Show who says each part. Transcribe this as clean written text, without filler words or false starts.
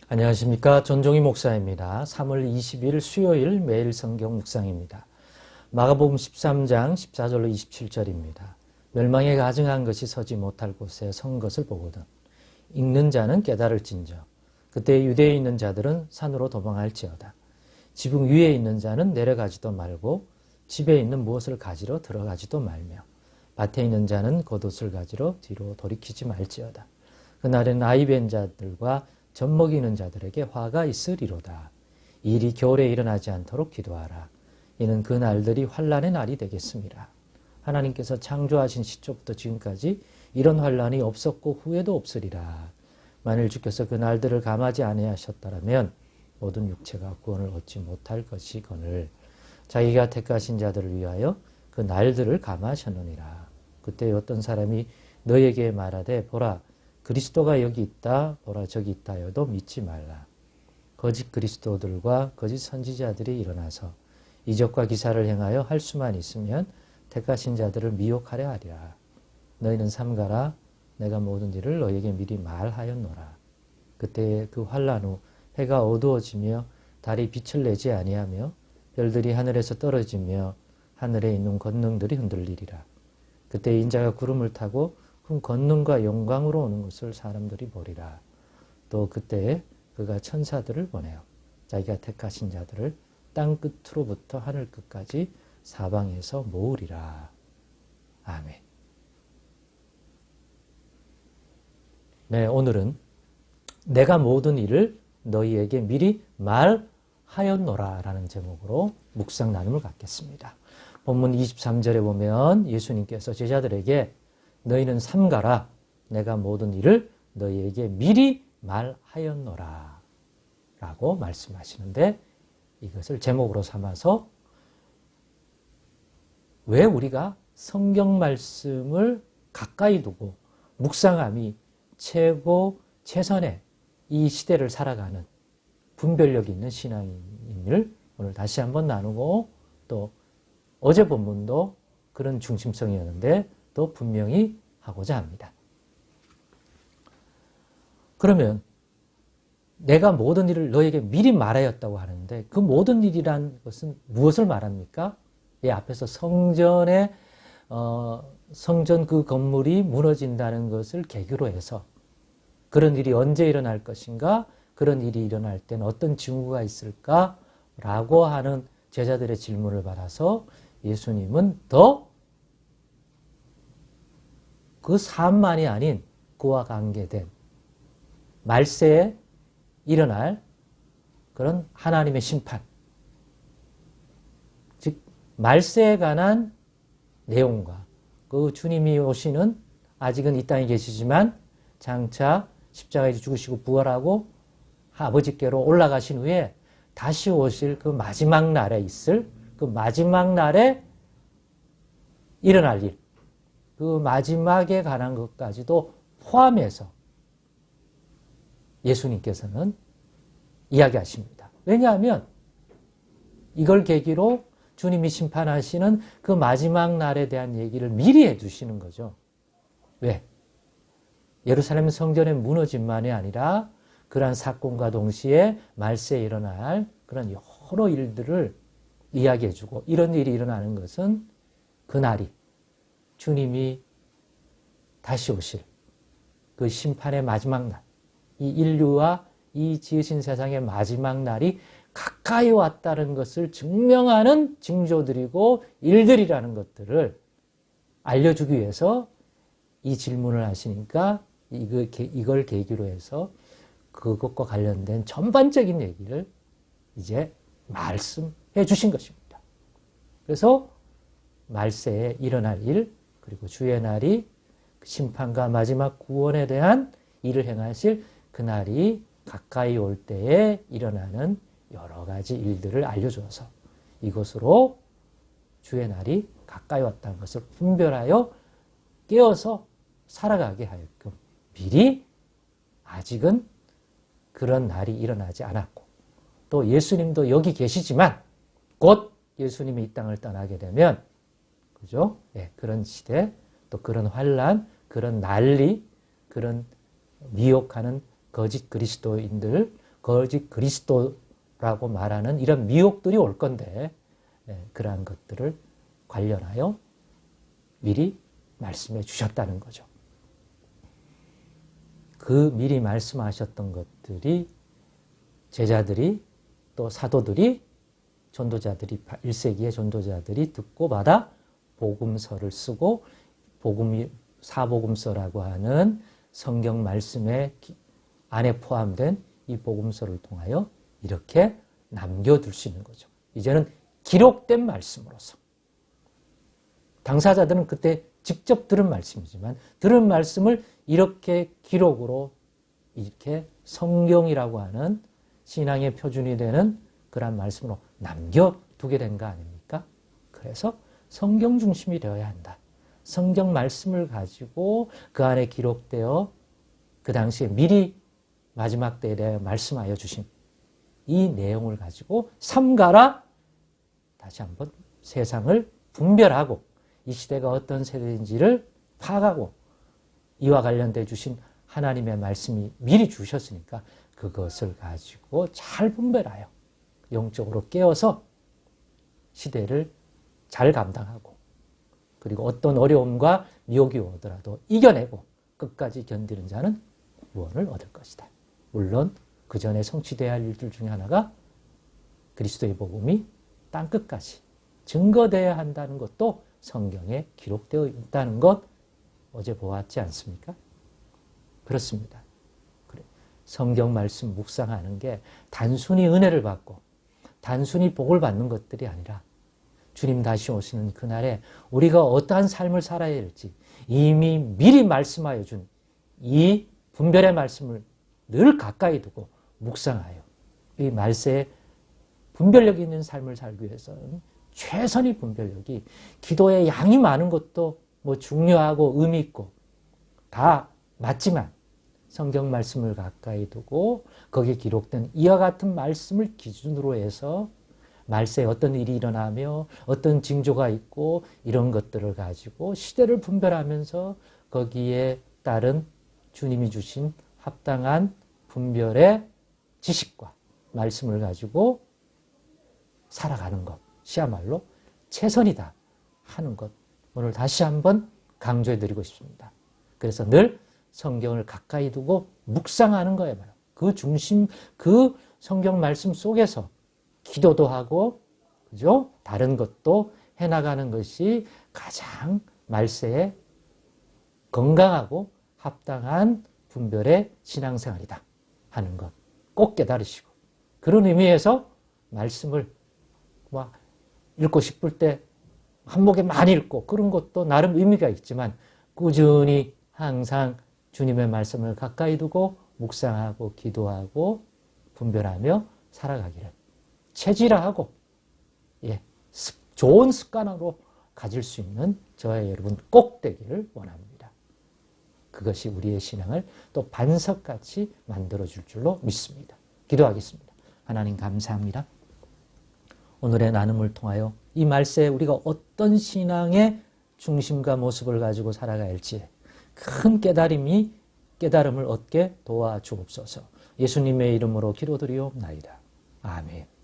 Speaker 1: 안녕하십니까. 전종희 목사입니다. 3월 20일 수요일 매일 성경 묵상입니다. 마가복음 13장 14절로 27절입니다. 멸망에 가증한 것이 서지 못할 곳에 선 것을 보거든 읽는 자는 깨달을진저 그때 유대에 있는 자들은 산으로 도망할지어다. 지붕 위에 있는 자는 내려가지도 말고 집에 있는 무엇을 가지러 들어가지도 말며 밭에 있는 자는 겉옷을 가지러 뒤로 돌이키지 말지어다. 그날은 아이 뵌 자들과 젖 먹이는 자들에게 화가 있으리로다. 이 일이 겨울에 일어나지 않도록 기도하라. 이는 그 날들이 환난의 날이 되겠습니다. 하나님께서 창조하신 시초부터 지금까지 이런 환난이 없었고 후에도 없으리라. 만일 주께서 그 날들을 감하지 아니하셨다면 모든 육체가 구원을 얻지 못할 것이거늘 자기가 택하신 자들을 위하여 그 날들을 감하셨느니라. 그때 어떤 사람이 너에게 말하되 보라 그리스도가 여기 있다 보라 저기 있다 하여도 믿지 말라. 거짓 그리스도들과 거짓 선지자들이 일어나서 이적과 기사를 행하여 할 수만 있으면 택하신 자들을 미혹하려 하리라. 너희는 삼가라. 내가 모든 일을 너희에게 미리 말하였노라. 그때 그 환난 후 해가 어두워지며 달이 빛을 내지 아니하며 별들이 하늘에서 떨어지며 하늘에 있는 권능들이 흔들리리라. 그때 인자가 구름을 타고 큰 권능과 영광으로 오는 것을 사람들이 보리라. 또 그때 그가 천사들을 보내어 자기가 택하신 자들을 땅 끝으로부터 하늘 끝까지 사방에서 모으리라. 아멘. 네, 오늘은 내가 모든 일을 너희에게 미리 말하였노라 라는 제목으로 묵상 나눔을 갖겠습니다. 본문 23절에 보면 예수님께서 제자들에게 너희는 삼가라. 내가 모든 일을 너희에게 미리 말하였노라 라고 말씀하시는데 이것을 제목으로 삼아서 왜 우리가 성경 말씀을 가까이 두고 묵상함이 최선의 이 시대를 살아가는 분별력 있는 신앙인을 오늘 다시 한번 나누고 또 어제 본문도 그런 중심성이었는데 또 분명히 하고자 합니다. 그러면 내가 모든 일을 너에게 미리 말하였다고 하는데 그 모든 일이란 것은 무엇을 말합니까? 이 앞에서 성전 그 건물이 무너진다는 것을 계기로 해서 그런 일이 언제 일어날 것인가? 그런 일이 일어날 때는 어떤 징후가 있을까? 라고 하는 제자들의 질문을 받아서 예수님은 더 그 삶만이 아닌 그와 관계된 말세에 일어날 그런 하나님의 심판, 즉 말세에 관한 내용과 그 주님이 오시는 아직은 이 땅에 계시지만 장차 십자가에서 죽으시고 부활하고 아버지께로 올라가신 후에 다시 오실 그 마지막 날에 있을 그 마지막 날에 일어날 일, 그 마지막에 관한 것까지도 포함해서 예수님께서는 이야기하십니다. 왜냐하면 이걸 계기로 주님이 심판하시는 그 마지막 날에 대한 얘기를 미리 해주시는 거죠. 왜? 예루살렘 성전의 무너짐만이 아니라 그러한 사건과 동시에 말세에 일어날 그런 여러 일들을 이야기해주고 이런 일이 일어나는 것은 그날이 주님이 다시 오실 그 심판의 마지막 날, 이 인류와 이 지으신 세상의 마지막 날이 가까이 왔다는 것을 증명하는 징조들이고 일들이라는 것들을 알려주기 위해서 이 질문을 하시니까 이걸 계기로 해서 그것과 관련된 전반적인 얘기를 이제 말씀해 주신 것입니다. 그래서 말세에 일어날 일, 그리고 주의 날이 심판과 마지막 구원에 대한 일을 행하실 그날이 가까이 올 때에 일어나는 여러 가지 일들을 알려주어서 이것으로 주의 날이 가까이 왔다는 것을 분별하여 깨어서 살아가게 하였고 미리 아직은 그런 날이 일어나지 않았고 또 예수님도 여기 계시지만 곧 예수님이 이 땅을 떠나게 되면 그죠? 예, 그런 시대, 또 그런 환난, 그런 난리, 그런 미혹하는 거짓 그리스도인들, 거짓 그리스도라고 말하는 이런 미혹들이 올 건데 그러한 것들을 관련하여 미리 말씀해 주셨다는 거죠. 그 미리 말씀하셨던 것들이 제자들이 또 사도들이 전도자들이 1세기의 전도자들이 듣고 받아 복음서를 쓰고 사복음서라고 하는 성경 말씀의 안에 포함된 이 복음서를 통하여 이렇게 남겨둘 수 있는 거죠. 이제는 기록된 말씀으로서 당사자들은 그때 직접 들은 말씀이지만 들은 말씀을 이렇게 기록으로 이렇게 성경이라고 하는 신앙의 표준이 되는 그런 말씀으로 남겨두게 된 거 아닙니까? 그래서 성경 중심이 되어야 한다. 성경 말씀을 가지고 그 안에 기록되어 그 당시에 미리 마지막 때에 대해 말씀하여 주신 이 내용을 가지고 삼가라 다시 한번 세상을 분별하고 이 시대가 어떤 세대인지를 파악하고 이와 관련돼 주신 하나님의 말씀이 미리 주셨으니까 그것을 가지고 잘 분별하여 영적으로 깨어서 시대를 잘 감당하고 그리고 어떤 어려움과 미혹이 오더라도 이겨내고 끝까지 견디는 자는 구원을 얻을 것이다. 물론 그 전에 성취되어야 할 일들 중에 하나가 그리스도의 복음이 땅끝까지 증거되어야 한다는 것도 성경에 기록되어 있다는 것 어제 보았지 않습니까? 그렇습니다. 성경 말씀 묵상하는 게 단순히 은혜를 받고 단순히 복을 받는 것들이 아니라 주님 다시 오시는 그날에 우리가 어떠한 삶을 살아야 할지 이미 미리 말씀하여 준 이 분별의 말씀을 늘 가까이 두고 묵상하여 이 말세에 분별력 있는 삶을 살기 위해서는 최선의 분별력이 기도의 양이 많은 것도 뭐 중요하고 의미 있고 다 맞지만 성경 말씀을 가까이 두고 거기에 기록된 이와 같은 말씀을 기준으로 해서 말세에 어떤 일이 일어나며 어떤 징조가 있고 이런 것들을 가지고 시대를 분별하면서 거기에 따른 주님이 주신 합당한 분별의 지식과 말씀을 가지고 살아가는 것이야말로 최선이다 하는 것 오늘 다시 한번 강조해드리고 싶습니다. 그래서 늘 성경을 가까이 두고 묵상하는 거예요. 그 중심, 그 성경 말씀 속에서 기도도 하고, 그죠? 다른 것도 해나가는 것이 가장 말세에 건강하고 합당한 분별의 신앙생활이다 하는 것 꼭 깨달으시고 그런 의미에서 말씀을 읽고 싶을 때 한 목에 많이 읽고 그런 것도 나름 의미가 있지만 꾸준히 항상 주님의 말씀을 가까이 두고 묵상하고 기도하고 분별하며 살아가기를 체질화하고 좋은 습관으로 가질 수 있는 저와 여러분 꼭 되기를 원합니다. 그것이 우리의 신앙을 또 반석같이 만들어줄 줄로 믿습니다. 기도하겠습니다. 하나님 감사합니다. 오늘의 나눔을 통하여 이 말세에 우리가 어떤 신앙의 중심과 모습을 가지고 살아가야 할지 큰 깨달음을 얻게 도와주옵소서. 예수님의 이름으로 기도드리옵나이다. 아멘.